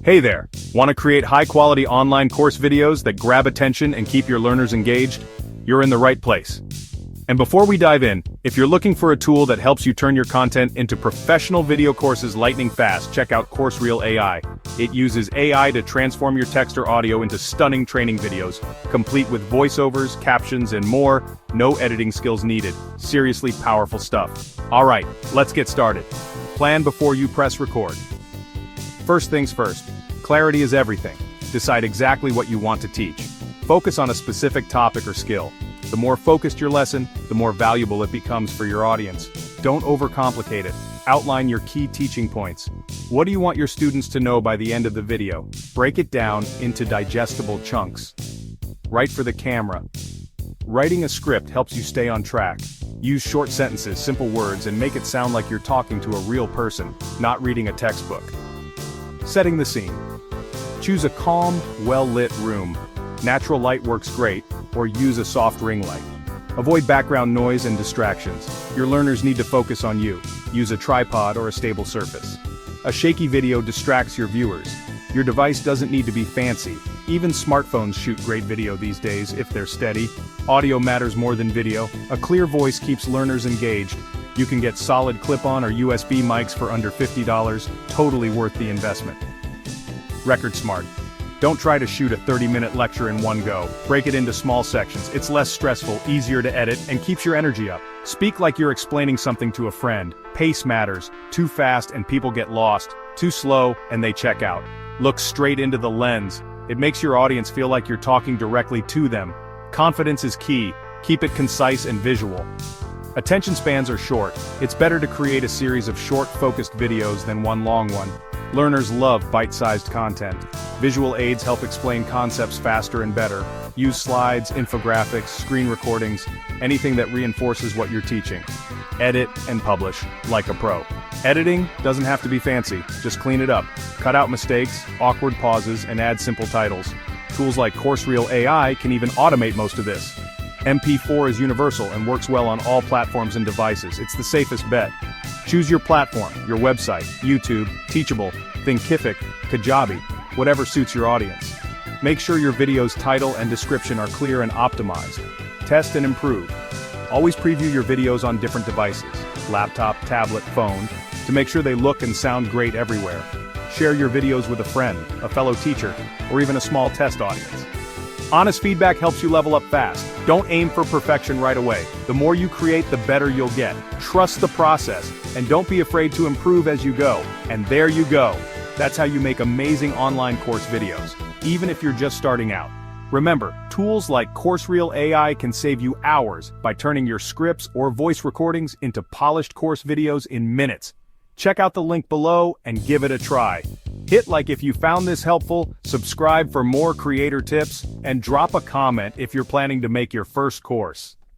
Hey there! Want to create high-quality online course videos that grab attention and keep your learners engaged? You're in the right place. And before we dive in, if you're looking for a tool that helps you turn your content into professional video courses lightning fast, check out CourseReel AI. It uses AI to transform your text or audio into stunning training videos, complete with voiceovers, captions, and more. No editing skills needed. Seriously powerful stuff. Alright, let's get started. Plan before you press record. First things first, clarity is everything. Decide exactly what you want to teach. Focus on a specific topic or skill. The more focused your lesson, the more valuable it becomes for your audience. Don't overcomplicate it. Outline your key teaching points. What do you want your students to know by the end of the video? Break it down into digestible chunks. Write for the camera. Writing a script helps you stay on track. Use short sentences, simple words, and make it sound like you're talking to a real person, not reading a textbook. Setting the scene. Choose a calm, well-lit room. Natural light works great, or use a soft ring light. Avoid background noise and distractions. Your learners need to focus on you. Use a tripod or a stable surface. A shaky video distracts your viewers. Your device doesn't need to be fancy. Even smartphones shoot great video these days if they're steady. Audio matters more than video. A clear voice keeps learners engaged. You can get solid clip-on or USB mics for under $50, totally worth the investment. Record smart. Don't try to shoot a 30-minute lecture in one go. Break it into small sections. It's less stressful, easier to edit, and keeps your energy up. Speak like you're explaining something to a friend. Pace matters. Too fast and people get lost. Too slow and they check out. Look straight into the lens. It makes your audience feel like you're talking directly to them. Confidence is key. Keep it concise and visual. Attention spans are short. It's better to create a series of short, focused videos than one long one. Learners love bite-sized content. Visual aids help explain concepts faster and better. Use slides, infographics, screen recordings, anything that reinforces what you're teaching. Edit and publish, like a pro. Editing doesn't have to be fancy, just clean it up. Cut out mistakes, awkward pauses, and add simple titles. Tools like CourseReel AI can even automate most of this. MP4 is universal and works well on all platforms and devices. It's the safest bet. Choose your platform, your website, YouTube, Teachable, Thinkific, Kajabi, whatever suits your audience. Make sure your video's title and description are clear and optimized. Test and improve. Always preview your videos on different devices, laptop, tablet, phone, to make sure they look and sound great everywhere. Share your videos with a friend, a fellow teacher, or even a small test audience. Honest feedback helps you level up fast. Don't aim for perfection right away. The more you create, the better you'll get. Trust the process, and don't be afraid to improve as you go. And there you go. That's how you make amazing online course videos, even if you're just starting out. Remember, tools like CourseReel AI can save you hours by turning your scripts or voice recordings into polished course videos in minutes. Check out the link below and give it a try. Hit like if you found this helpful, subscribe for more creator tips, and drop a comment if you're planning to make your first course.